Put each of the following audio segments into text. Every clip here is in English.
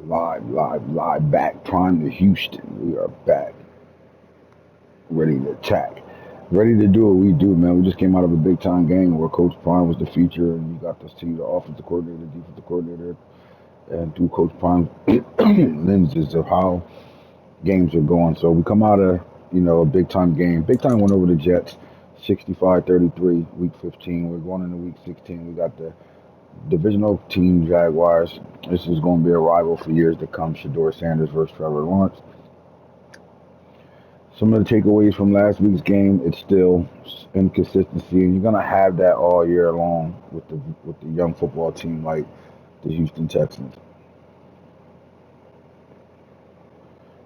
Live back. Prime to Houston. We are back, ready to attack, ready to do what we do, man. We just came out of a big time game where Coach Prime was the feature, and you got to see the offensive coordinator, defensive coordinator, and through Coach Prime's lenses of how games are going. So we come out of a big time game. Big time went over the Jets, 65-33, week 15. We're going into week 16. We got the divisional team Jaguars. This is going to be a rival for years to come. Shador Sanders versus Trevor Lawrence. Some of the takeaways from last week's game, it's still inconsistency, and you're gonna have that all year long with the young football team like the Houston Texans.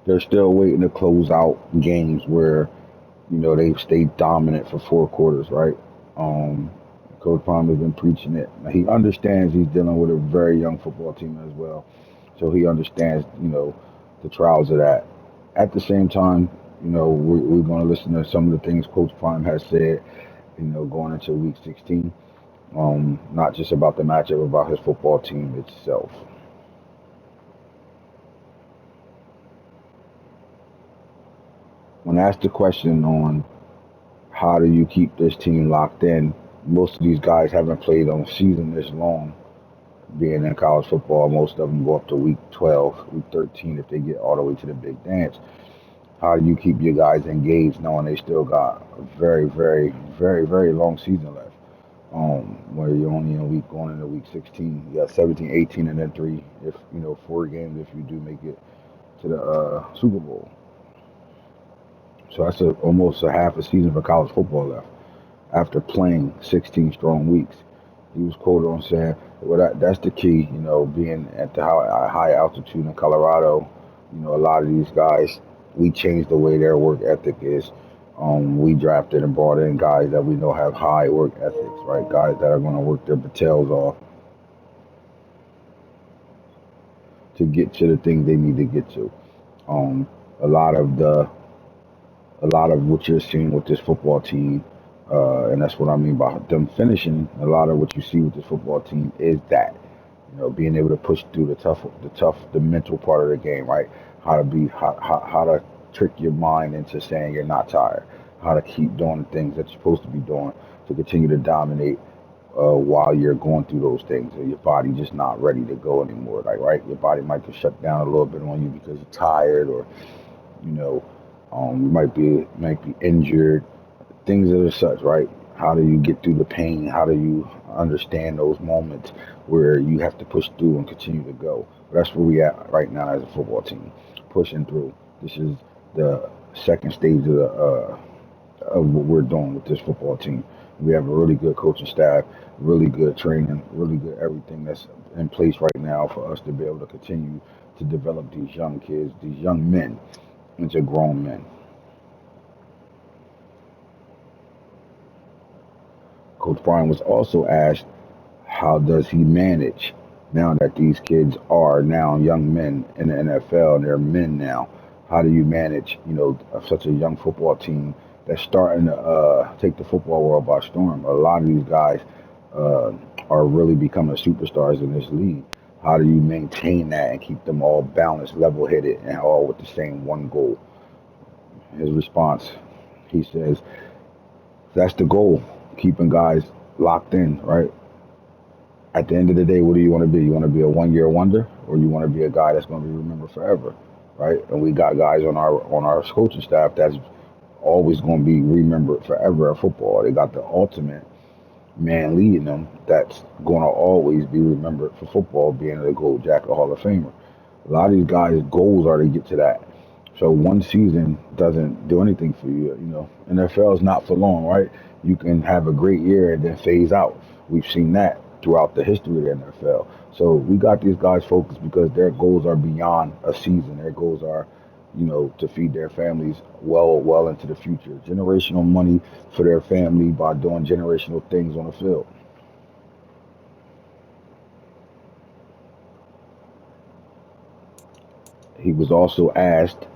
They're still waiting to close out games where they've stayed dominant for 4 quarters, right? Um, Coach Palm has been preaching it. Now, he understands he's dealing with a very young football team as well, so he understands the trials of that. At the same time, we're going to listen to some of the things Coach Prime has said, going into week 16. Not just about the matchup, about his football team itself. When asked the question on how do you keep this team locked in, most of these guys haven't played on a season this long, being in college football. Most of them go up to week 12, week 13 if they get all the way to the big dance. How do you keep your guys engaged knowing they still got a very, very, very, very long season left? Where you're only in week going into week 16. You got 17, 18, and then three, if 4 games if you do make it to the Super Bowl. So that's almost a half a season for college football left after playing 16 strong weeks. He was quoted on saying, "Well, that's the key. Being at the high altitude in Colorado. A lot of these guys, we changed the way their work ethic is. We drafted and brought in guys that we know have high work ethics, right? Guys that are going to work their tails off to get to the things they need to get to. Um, a lot of the a lot of what you're seeing with this football team, and that's what I mean by them finishing. A lot of what you see with this football team is that being able to push through the mental part of the game, right? How to trick your mind into saying you're not tired, how to keep doing the things that you're supposed to be doing to continue to dominate while you're going through those things. Or your body just not ready to go anymore, like right, your body might just shut down a little bit on you because you're tired, or you know, you might be injured, things of the such, right? How do you get through the pain? How do you understand those moments where you have to push through and continue to go? That's where we at right now as a football team, pushing through. This is the second stage of what we're doing with this football team. We have a really good coaching staff, really good training, really good everything that's in place right now for us to be able to continue to develop these young kids, these young men into grown men. Coach Brian was also asked, how does he manage now that these kids are now young men in the NFL and they're men now? How do you manage, such a young football team that's starting to take the football world by storm? A lot of these guys uh, are really becoming superstars in this league. How do you maintain that and keep them all balanced, level headed, and all with the same one goal? His response, he says, that's the goal, keeping guys locked in, right? At the end of the day, what do you want to be? You want to be a 1 year wonder, or you want to be a guy that's going to be remembered forever, right? And we got guys on our coaching staff that's always going to be remembered forever at football. They got the ultimate man leading them that's going to always be remembered for football, being a Gold Jacket Hall of Famer. A lot of these guys' goals are to get to that. So one season doesn't do anything for you. NFL is not for long, right? You can have a great year and then phase out. We've seen that throughout the history of the NFL. So we got these guys focused because their goals are beyond a season. Their goals are, to feed their families well into the future. Generational money for their family by doing generational things on the field. He was also asked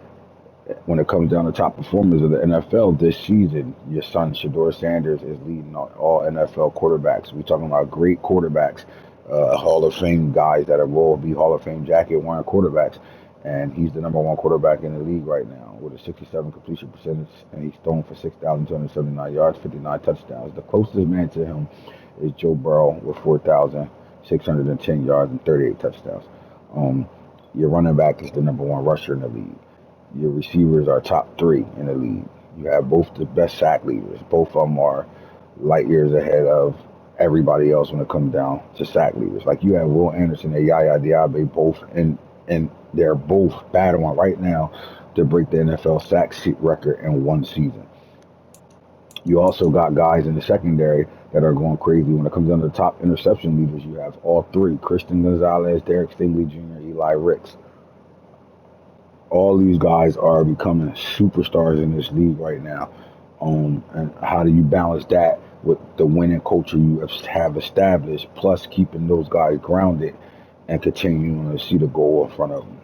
When it comes down to top performers of the NFL this season, your son Shador Sanders is leading all NFL quarterbacks. We're talking about great quarterbacks, Hall of Fame guys that will be Hall of Fame jacket wearing quarterbacks, and he's the number one quarterback in the league right now with a 67 completion percentage, and he's thrown for 6,279 yards, 59 touchdowns. The closest man to him is Joe Burrow with 4,610 yards and 38 touchdowns. Um, your running back is the number one rusher in the league. Your receivers are top three in the league. You have both the best sack leaders. Both of them are light years ahead of everybody else when it comes down to sack leaders. Like you have Will Anderson and Yaya Diaby both, and they're both battling right now to break the NFL sack record in one season. You also got guys in the secondary that are going crazy. When it comes down to the top interception leaders, you have all three: Christian Gonzalez, Derek Stingley Jr., Eli Ricks. All these guys are becoming superstars in this league right now. And how do you balance that with the winning culture you have established, plus keeping those guys grounded and continuing to see the goal in front of them?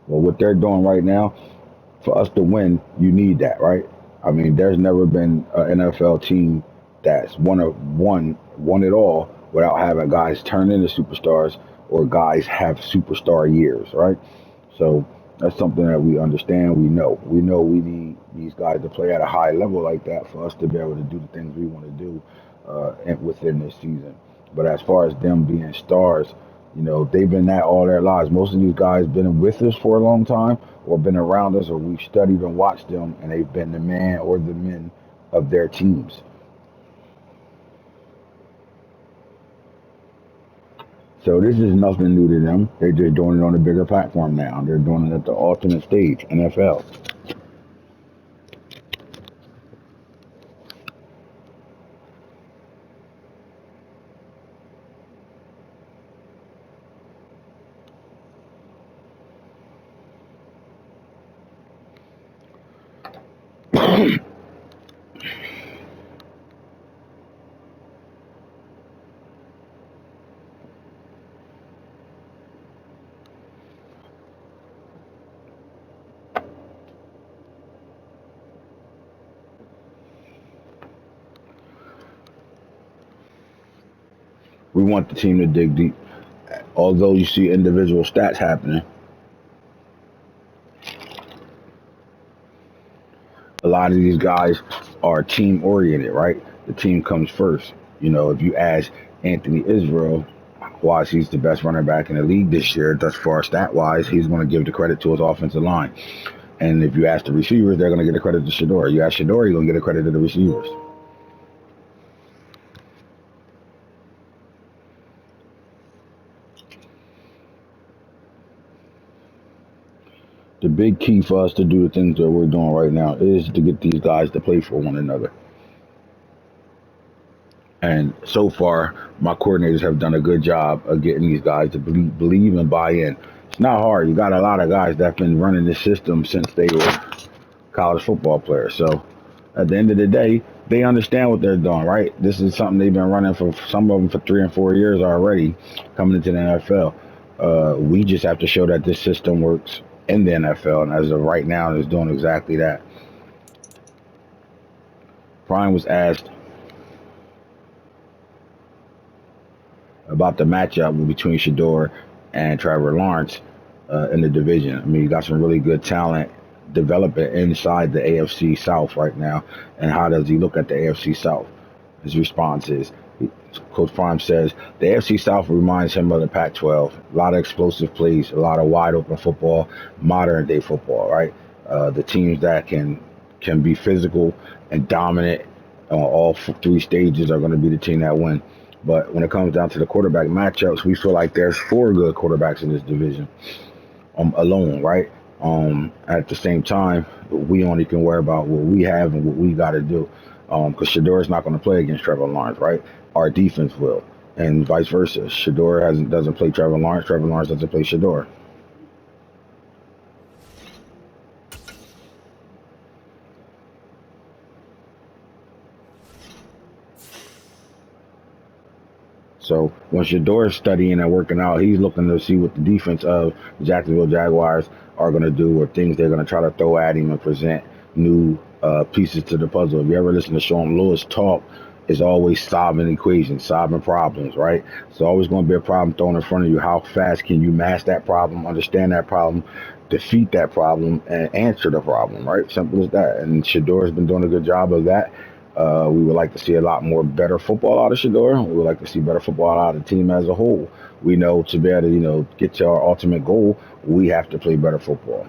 Well, what they're doing right now, for us to win, you need that, right? I mean, there's never been an NFL team that's won it all without having guys turn into superstars or guys have superstar years, right? So that's something that we understand. We know we need these guys to play at a high level like that for us to be able to do the things we want to do within this season. But as far as them being stars, they've been that all their lives. Most of these guys been with us for a long time, or been around us, or we've studied and watched them, and they've been the man or the men of their teams. So this is nothing new to them. They're just doing it on a bigger platform now. They're doing it at the alternate stage, NFL. We want the team to dig deep. Although you see individual stats happening, a lot of these guys are team oriented, right? The team comes first. If you ask Anthony Israel why he's the best running back in the league this year, thus far stat wise, he's going to give the credit to his offensive line. And if you ask the receivers, they're going to get the credit to Shador. You ask Shador, you're going to get the credit to the receivers. The big key for us to do the things that we're doing right now is to get these guys to play for one another. And so far, my coordinators have done a good job of getting these guys to believe and buy in. It's not hard. You got a lot of guys that have been running this system since they were college football players. So at the end of the day, they understand what they're doing, right? This is something they've been running for some of them for 3 and 4 years already coming into the NFL. We just have to show that this system works in the NFL. And as of right now, it's doing exactly that. Brian was asked about the matchup between Shador and Trevor Lawrence in the division. I mean, you got some really good talent developing inside the AFC South right now. And how does he look at the AFC South? His response is, Coach Prime says, the AFC South reminds him of the Pac-12. A lot of explosive plays, a lot of wide open football, modern day football, right? The teams that can be physical and dominant on all three stages are going to be the team that win. But when it comes down to the quarterback matchups, we feel like there's four good quarterbacks in this division alone, right? At the same time, we only can worry about what we have and what we got to do. Because Shador is not going to play against Trevor Lawrence, right? Our defense will, and vice versa. Shador doesn't play Trevor Lawrence. Trevor Lawrence doesn't play Shador. So once Shador is studying and working out, he's looking to see what the defense of the Jacksonville Jaguars are going to do or things they're going to try to throw at him and present new pieces to the puzzle. If you ever listen to Sean Lewis talk, it's always solving equations, solving problems, right? It's always going to be a problem thrown in front of you. How fast can you master that problem, understand that problem, defeat that problem, and answer the problem, right? Simple as that. And Shador has been doing a good job of that. We would like to see a lot more better football out of Shador. We would like to see better football out of the team as a whole. We know to be able to, get to our ultimate goal, we have to play better football.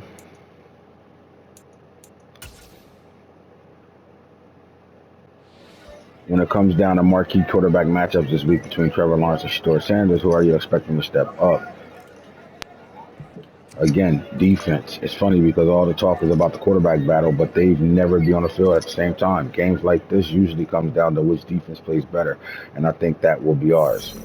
When it comes down to marquee quarterback matchups this week between Trevor Lawrence and Shador Sanders, who are you expecting to step up? Again, defense. It's funny because all the talk is about the quarterback battle, but they've never be on the field at the same time. Games like this usually comes down to which defense plays better, and I think that will be ours.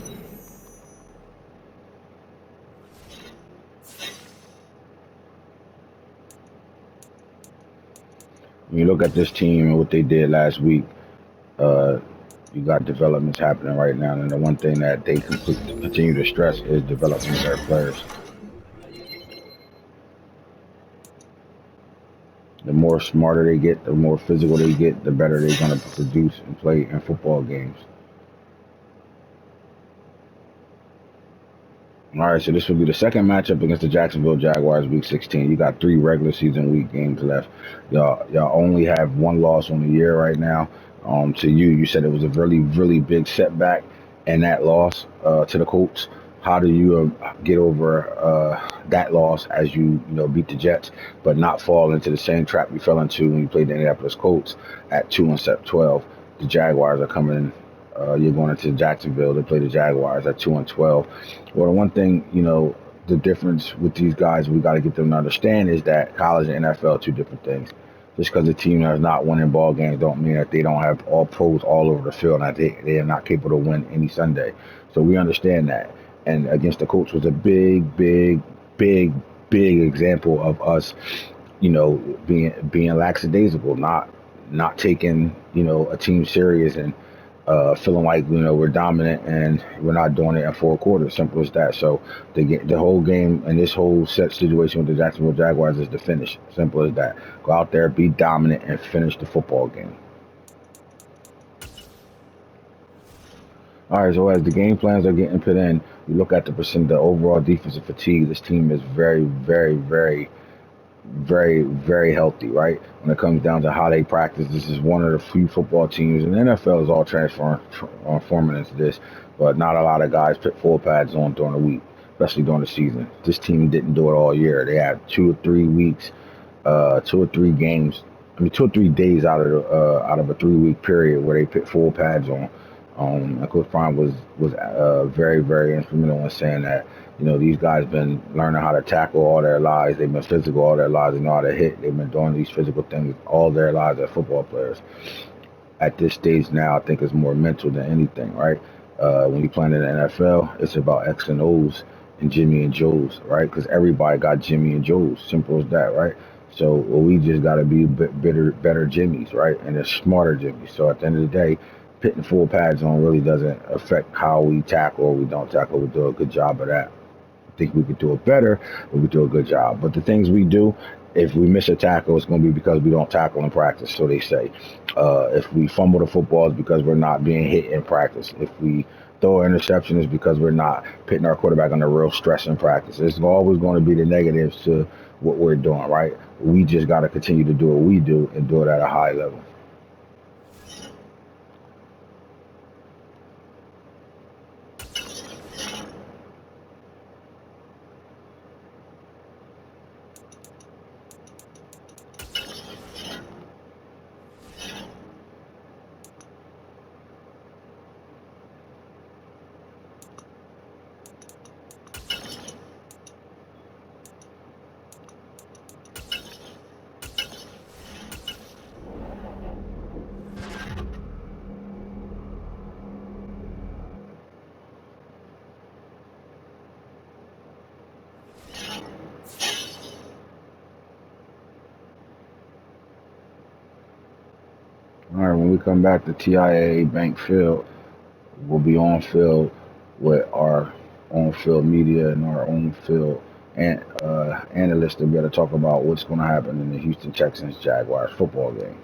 When you look at this team and what they did last week, uh, you got developments happening right now, and the one thing that they continue to stress is developing their players. The more smarter they get, the more physical they get, the better they're going to produce and play in football games. All right, so this will be the second matchup against the Jacksonville Jaguars, Week 16. You got three regular season week games left. Y'all only have one loss on the year right now. To you said it was a really, really big setback, and that loss to the Colts. How do you get over that loss as you beat the Jets, but not fall into the same trap you fell into when you played the Indianapolis Colts at 2-12? The Jaguars are coming. You're going into Jacksonville to play the Jaguars at 2-12. Well, the one thing, the difference with these guys we got to get them to understand is that college and NFL are two different things. Just because the team is not winning ball games don't mean that they don't have all pros all over the field and that they are not capable to win any Sunday. So we understand that. And against the Colts was a big, big, big, big example of us, being lackadaisical, not taking a team serious and feeling like we're dominant and we're not doing it in four quarters. Simple as that. So the whole game and this whole set situation with the Jacksonville Jaguars is the finish. Simple as that. Go out there, be dominant, and finish the football game. All right. So as the game plans are getting put in, we look at the overall defensive fatigue. This team is very, very, very very, very healthy, right? When it comes down to how they practice, this is one of the few football teams, and the NFL is all transforming into this, but not a lot of guys put full pads on during the week, especially during the season. This team didn't do it all year. They had 2 or 3 weeks, 2 or 3 games. I mean, 2 or 3 days out of a 3 week period where they put full pads on. And Coach Prime was very, very instrumental in saying that these guys been learning how to tackle all their lives. They've been physical all their lives. They know how to hit. They've been doing these physical things all their lives as football players. At this stage now, I think it's more mental than anything, right? When you're playing in the NFL, it's about X and O's and Jimmy and Joe's, right? Because everybody got Jimmy and Joe's. Simple as that, right? So we just got to be a bit better Jimmys, right? And a smarter Jimmys. So at the end of the day, putting full pads on really doesn't affect how we tackle or we don't tackle. We do a good job of that. Think we could do it better, but we do a good job. But the things we do, if we miss a tackle, it's going to be because we don't tackle in practice, so they say. If we fumble the football, it's because we're not being hit in practice. If we throw an interception, it's because we're not putting our quarterback under real stress in practice. It's always going to be the negatives to what we're doing, right? We just got to continue to do what we do and do it at a high level. All right, when we come back to TIAA Bank Field, we'll be on field with our on-field media and our on-field analysts to be able to talk about what's going to happen in the Houston Texans Jaguars football game.